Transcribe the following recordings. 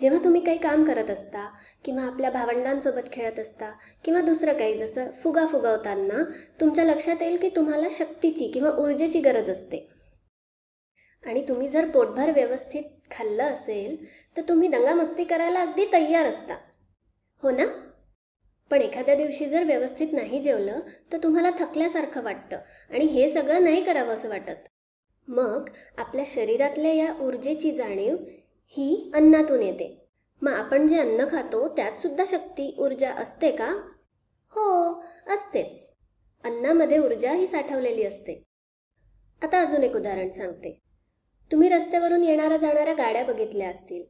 जेव्हा तुम्ही काही काम करत असता किंवा आपल्या भावंडांसोबत खेळत असता किंवा दुसरं काही जसं फुगा फुगवताना तुमच्या लक्षात येईल की तुम्हाला शक्तीची किंवा ऊर्जेची गरज असते आणि तुम्ही जर पोटभर व्यवस्थित खाल्लं असेल तर तुम्ही दंगामस्ती करायला अगदी तयार असता, हो ना? पण एखाद्या दिवशी जर व्यवस्थित नाही जेवलं तर तुम्हाला थकल्यासारखं वाटतं आणि हे सगळं नाही करावं असं वाटत. मग आपल्या शरीरातल्या या ऊर्जेची जाणीव ही अन्नातून येते. मग आपण जे अन्न खातो त्यात सुद्धा शक्ती, ऊर्जा असते का? हो, असतेच. अन्नामध्ये ऊर्जा ही साठवलेली असते. आता अजून एक उदाहरण सांगते. तुम्ही रस्त्यावरून येणाऱ्या जाणाऱ्या गाड्या बघितल्या असतील.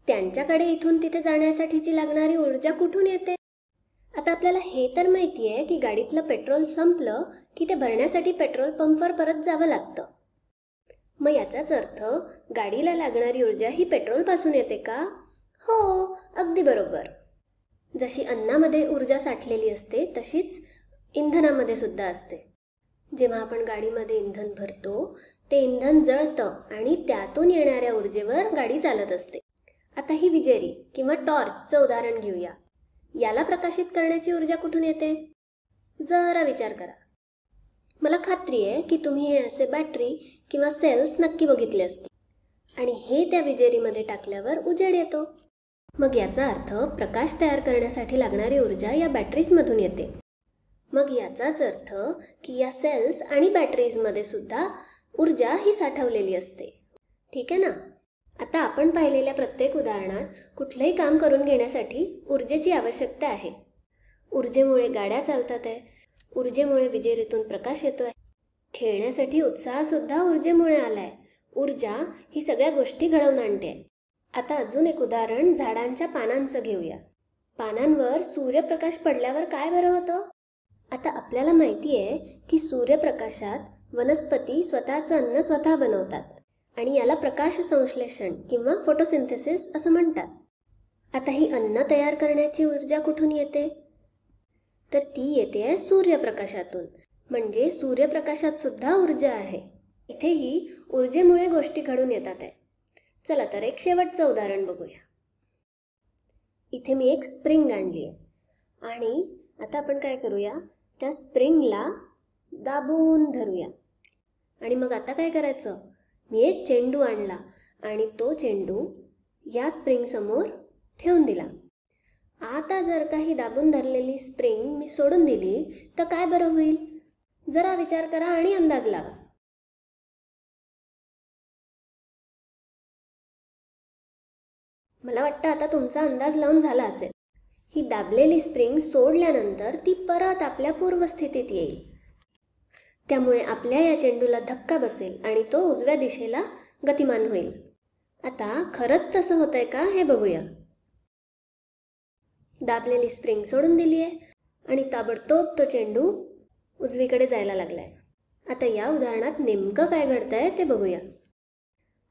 त्यांच्याकडे इथून तिथे जाण्यासाठीची लागणारी ऊर्जा कुठून येते? आता आपल्याला हे तर माहिती आहे की गाडीतलं पेट्रोल संपलं की ते भरण्यासाठी पेट्रोल पंपवर परत जावं लागतं. मग याचाच अर्थ गाडीला लागणारी ऊर्जा ही पेट्रोलपासून येते का? हो, अगदी बरोबर. जशी अन्नामध्ये ऊर्जा साठलेली असते तशीच इंधनामध्ये सुद्धा असते. जेव्हा आपण गाडीमध्ये इंधन भरतो ते इंधन जळतं आणि त्यातून येणाऱ्या ऊर्जेवर गाडी चालत असते. आता ही विजेरी किंवा टॉर्चचं उदाहरण घेऊया. याला प्रकाशित करण्याची ऊर्जा कुठून येते? जरा विचार करा. मला खात्री आहे की तुम्ही हे असे बॅटरी किंवा सेल्स नक्की बघितले असतील आणि हे त्या विजेरीमध्ये टाकल्यावर उजेड येतो. मग याचा अर्थ प्रकाश तयार करण्यासाठी लागणारी ऊर्जा या बॅटरीजमधून येते. मग याचाच अर्थ की या सेल्स आणि बॅटरीजमध्ये सुद्धा ऊर्जा ही साठवलेली असते. ठीक आहे ना? आता आपण पाहिलेल्या प्रत्येक उदाहरणात कुठलंही काम करून घेण्यासाठी ऊर्जेची आवश्यकता आहे. ऊर्जेमुळे गाड्या चालतात आहे, ऊर्जेमुळे विजेरीतून प्रकाश येतो आहे, खेळण्यासाठी उत्साहसुद्धा ऊर्जेमुळे आला आहे. ऊर्जा ही सगळ्या गोष्टी घडवून आणते आहे. आता अजून एक उदाहरण झाडांच्या पानांचं घेऊया. पानांवर सूर्यप्रकाश पडल्यावर काय बरं होतं? आता आपल्याला माहिती आहे की सूर्यप्रकाशात वनस्पती स्वतःचं अन्न स्वतः बनवतात आणि याला प्रकाश संश्लेषण किंवा फोटोसिंथेसिस असं म्हणतात. आता ही अन्न तयार करण्याची ऊर्जा कुठून येते? तर ती येते सूर्यप्रकाशातून. म्हणजे सूर्यप्रकाशात सुद्धा ऊर्जा आहे. इथेही ऊर्जेमुळे गोष्टी घडून येतात आहे. चला तर एक शेवटचं उदाहरण बघूया. इथे मी एक स्प्रिंग आणली आहे आणि आता आपण काय करूया, त्या स्प्रिंगला दाबून धरूया. आणि मग आता काय करायचं, मी एक चेंडू आणला आणि तो चेंडू या स्प्रिंगसमोर ठेवून दिला. आता जर का ही दाबून धरलेली स्प्रिंग मी सोडून दिली तर काय बरं होईल? जरा विचार करा आणि अंदाज लावा. मला वाटतं आता तुमचा अंदाज लावून झाला असेल. ही दाबलेली स्प्रिंग सोडल्यानंतर ती परत आपल्या पूर्वस्थितीत येईल. त्यामुळे आपल्या या चेंडूला धक्का बसेल आणि तो उजव्या दिशेला गतिमान होईल. आता खरंच तसं होतंय का हे बघूया. दाबलेली स्प्रिंग सोडून दिली आहे आणि ताबडतोब तो चेंडू उजवीकडे जायला लागलाय. आता या उदाहरणात नेमकं काय घडतंय ते बघूया.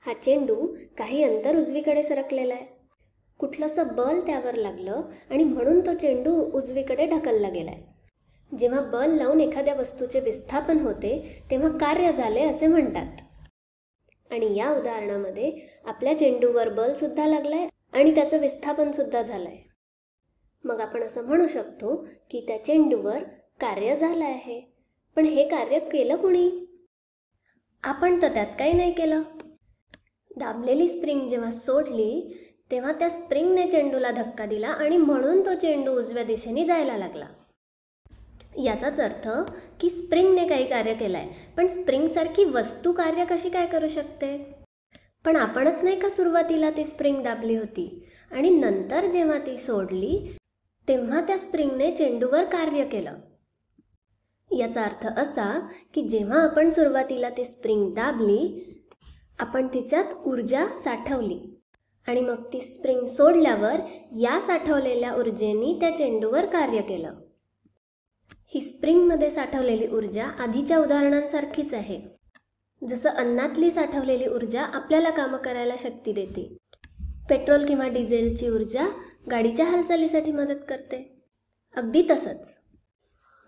हा चेंडू काही अंतर उजवीकडे सरकलेला आहे. कुठलंसं बल त्यावर लागलं आणि म्हणून तो चेंडू उजवीकडे ढकलला गेलाय. जेव्हा बल लावून एखाद्या वस्तूचे विस्थापन होते तेव्हा कार्य झाले असे म्हणतात. आणि या उदाहरणामध्ये आपल्या चेंडूवर बल सुद्धा लागलाय आणि त्याचं विस्थापन सुद्धा झालंय. मग आपण असं म्हणू शकतो की त्या चेंडूवर कार्य झालं आहे. पण हे कार्य केलं कोणी? आपण तर त्यात काही नाही केलं. दाबलेली स्प्रिंग जेव्हा सोडली तेव्हा त्या स्प्रिंगने चेंडूला धक्का दिला आणि म्हणून तो चेंडू उजव्या दिशेने जायला लागला. याचाच अर्थ की स्प्रिंगने काही कार्य केलंय. पण स्प्रिंगसारखी वस्तू कार्य कशी काय करू शकते? पण आपणच नाही का सुरुवातीला ती स्प्रिंग दाबली होती आणि नंतर जेव्हा ती सोडली तेव्हा त्या स्प्रिंगने चेंडूवर कार्य केलं. याचा अर्थ असा की जेव्हा आपण सुरुवातीला ती स्प्रिंग दाबली आपण तिच्यात ऊर्जा साठवली आणि मग ती स्प्रिंग सोडल्यावर या साठवलेल्या ऊर्जेने त्या चेंडूवर कार्य केलं. ही स्प्रिंगमध्ये साठवलेली ऊर्जा आधीच्या उदाहरणांसारखीच आहे. जसं अन्नातली साठवलेली ऊर्जा आपल्याला कामं करायला शक्ती देते, पेट्रोल किंवा डिझेलची ऊर्जा गाडीच्या हालचालीसाठी मदत करते, अगदी तसंच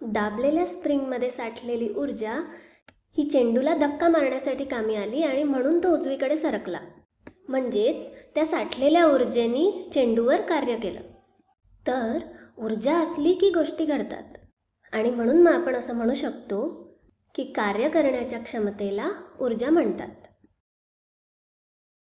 दाबलेल्या स्प्रिंगमध्ये साठलेली ऊर्जा ही चेंडूला धक्का मारण्यासाठी कामी आली आणि म्हणून तो उजवीकडे सरकला. म्हणजेच त्या साठलेल्या ऊर्जेनी चेंडूवर कार्य केलं. तर ऊर्जा असली की गोष्टी घडतात. आणि म्हणून मग आपण असं म्हणू शकतो की कार्य करण्याच्या क्षमतेला ऊर्जा म्हणतात.